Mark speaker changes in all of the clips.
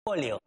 Speaker 1: polio.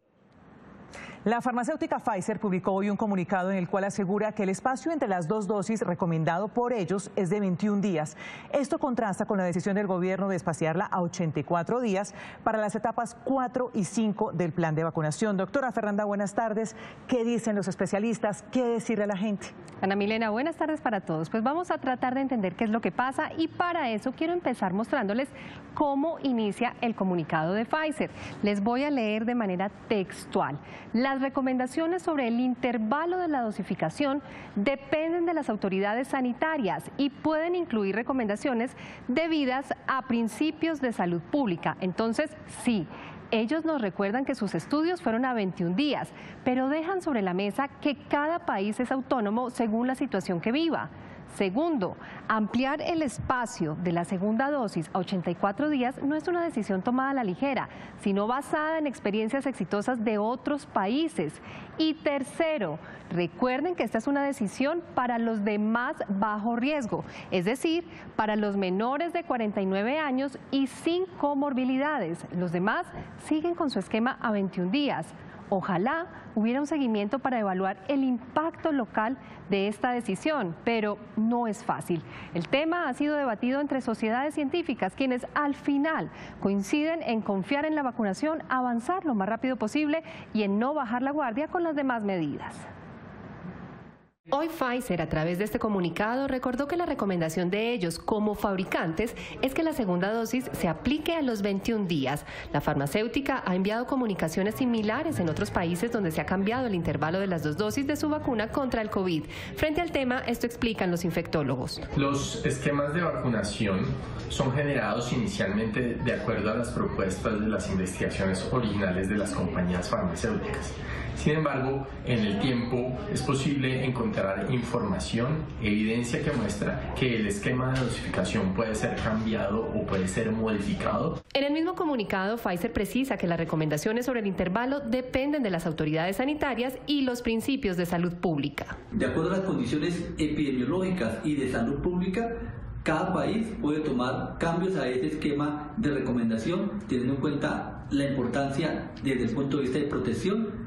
Speaker 2: La farmacéutica Pfizer publicó hoy un comunicado en el cual asegura que el espacio entre las dos dosis recomendado por ellos es de 21 días. Esto contrasta con la decisión del gobierno de espaciarla a 84 días para las etapas 4 y 5 del plan de vacunación. Doctora Fernanda, buenas tardes. ¿Qué dicen los especialistas? ¿Qué decirle a la gente?
Speaker 3: Ana Milena, buenas tardes para todos. Pues vamos a tratar de entender qué es lo que pasa y para eso quiero empezar mostrándoles cómo inicia el comunicado de Pfizer. Les voy a leer de manera textual. Las recomendaciones sobre el intervalo de la dosificación dependen de las autoridades sanitarias y pueden incluir recomendaciones debidas a principios de salud pública. Entonces, sí, ellos nos recuerdan que sus estudios fueron a 21 días, pero dejan sobre la mesa que cada país es autónomo según la situación que viva. Segundo, ampliar el espacio de la segunda dosis a 84 días no es una decisión tomada a la ligera, sino basada en experiencias exitosas de otros países. Y tercero, recuerden que esta es una decisión para los de más bajo riesgo, es decir, para los menores de 49 años y sin comorbilidades. Los demás siguen con su esquema a 21 días. Ojalá hubiera un seguimiento para evaluar el impacto local de esta decisión, pero no es fácil. El tema ha sido debatido entre sociedades científicas, quienes al final coinciden en confiar en la vacunación, avanzar lo más rápido posible y en no bajar la guardia con las demás medidas. Hoy Pfizer, a través de este comunicado, recordó que la recomendación de ellos como fabricantes es que la segunda dosis se aplique a los 21 días. La farmacéutica ha enviado comunicaciones similares en otros países donde se ha cambiado el intervalo de las dos dosis de su vacuna contra el COVID. Frente al tema, esto explican los infectólogos.
Speaker 4: Los esquemas de vacunación son generados inicialmente de acuerdo a las propuestas de las investigaciones originales de las compañías farmacéuticas. Sin embargo, en el tiempo es posible encontrar información, evidencia que muestra que el esquema de dosificación puede ser cambiado o puede ser modificado.
Speaker 3: En el mismo comunicado, Pfizer precisa que las recomendaciones sobre el intervalo dependen de las autoridades sanitarias y los principios de salud pública.
Speaker 5: De acuerdo a las condiciones epidemiológicas y de salud pública, cada país puede tomar cambios a ese esquema de recomendación, teniendo en cuenta la importancia desde el punto de vista de protección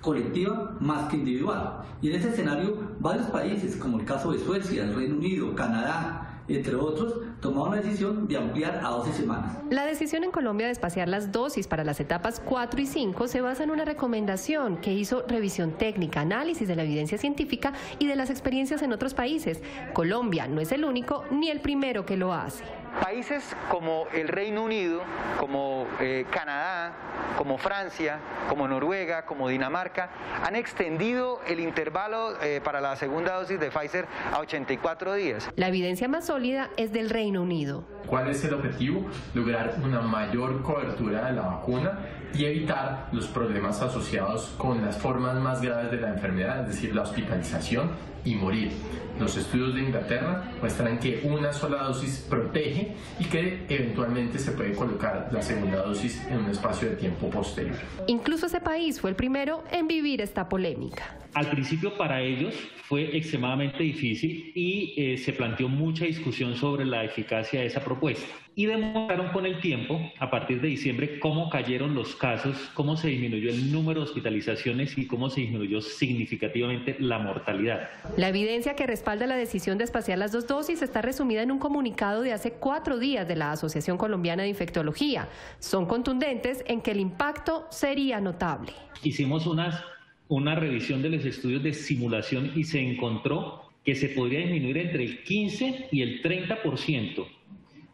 Speaker 5: colectiva más que individual. Y en ese escenario, varios países, como el caso de Suecia, el Reino Unido, Canadá, entre otros, tomaron la decisión de ampliar a 12 semanas.
Speaker 3: La decisión en Colombia de espaciar las dosis para las etapas 4 y 5 se basa en una recomendación que hizo revisión técnica, análisis de la evidencia científica y de las experiencias en otros países. Colombia no es el único ni el primero que lo hace.
Speaker 6: Países como el Reino Unido, como Canadá, como Francia, como Noruega, como Dinamarca, han extendido el intervalo para la segunda dosis de Pfizer a 84 días.
Speaker 3: La evidencia más sólida es del Reino Unido.
Speaker 4: ¿Cuál es el objetivo? Lograr una mayor cobertura de la vacuna y evitar los problemas asociados con las formas más graves de la enfermedad, es decir, la hospitalización y morir. Los estudios de Inglaterra muestran que una sola dosis protege y que eventualmente se puede colocar la segunda dosis en un espacio de tiempo posterior.
Speaker 3: Incluso ese país fue el primero en vivir esta polémica.
Speaker 7: Al principio para ellos fue extremadamente difícil y se planteó mucha discusión sobre la eficacia de esa propuesta. Y demostraron con el tiempo, a partir de diciembre, cómo cayeron los casos, cómo se disminuyó el número de hospitalizaciones y cómo se disminuyó significativamente la mortalidad.
Speaker 3: La evidencia que respalda la decisión de espaciar las dos dosis está resumida en un comunicado de hace 4 días de la Asociación Colombiana de Infectología. Son contundentes en que el impacto sería notable.
Speaker 7: Hicimos una revisión de los estudios de simulación y se encontró que se podría disminuir entre el 15 y el 30%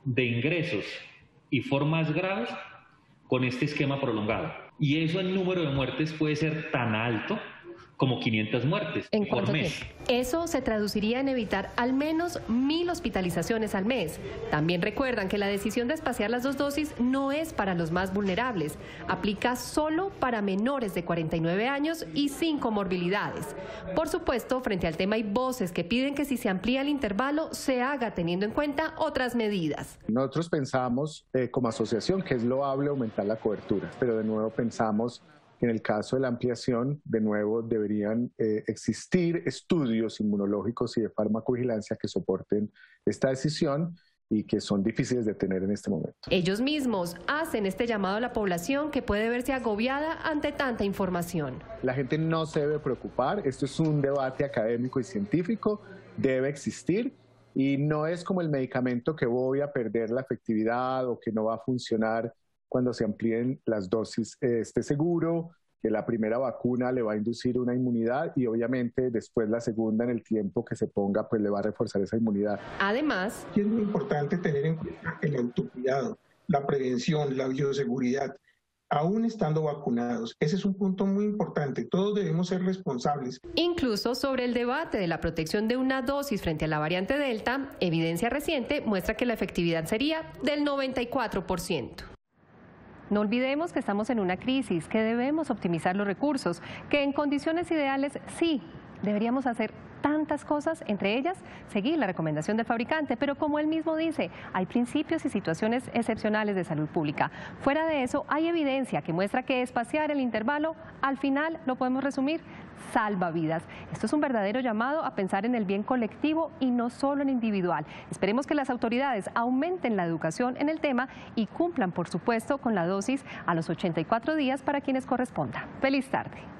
Speaker 7: de ingresos y formas graves con este esquema prolongado. Y eso en número de muertes puede ser tan alto como 500 muertes por mes.
Speaker 3: Eso se traduciría en evitar al menos 1000 hospitalizaciones al mes. También recuerdan que la decisión de espaciar las dos dosis no es para los más vulnerables. Aplica solo para menores de 49 años y sin comorbilidades. Por supuesto, frente al tema hay voces que piden que si se amplía el intervalo se haga teniendo en cuenta otras medidas.
Speaker 8: Nosotros pensamos como asociación que es loable aumentar la cobertura, pero de nuevo pensamos en el caso de la ampliación, de nuevo, deberían existir estudios inmunológicos y de farmacovigilancia que soporten esta decisión y que son difíciles de tener en este momento.
Speaker 3: Ellos mismos hacen este llamado a la población que puede verse agobiada ante tanta información.
Speaker 8: La gente no se debe preocupar, esto es un debate académico y científico, debe existir y no es como el medicamento que voy a perder la efectividad o que no va a funcionar cuando se amplíen las dosis. Esté seguro que la primera vacuna le va a inducir una inmunidad y obviamente después la segunda en el tiempo que se ponga pues le va a reforzar esa inmunidad.
Speaker 3: Además,
Speaker 1: es muy importante tener en cuenta el autocuidado, la prevención, la bioseguridad, aún estando vacunados. Ese es un punto muy importante, todos debemos ser responsables.
Speaker 3: Incluso sobre el debate de la protección de una dosis frente a la variante Delta, evidencia reciente muestra que la efectividad sería del 94%. No olvidemos que estamos en una crisis, que debemos optimizar los recursos, que en condiciones ideales sí, deberíamos hacer tantas cosas, entre ellas seguir la recomendación del fabricante, pero como él mismo dice, hay principios y situaciones excepcionales de salud pública. Fuera de eso, hay evidencia que muestra que espaciar el intervalo, al final, lo podemos resumir, salva vidas. Esto es un verdadero llamado a pensar en el bien colectivo y no solo en individual. Esperemos que las autoridades aumenten la educación en el tema y cumplan, por supuesto, con la dosis a los 84 días para quienes corresponda. Feliz tarde.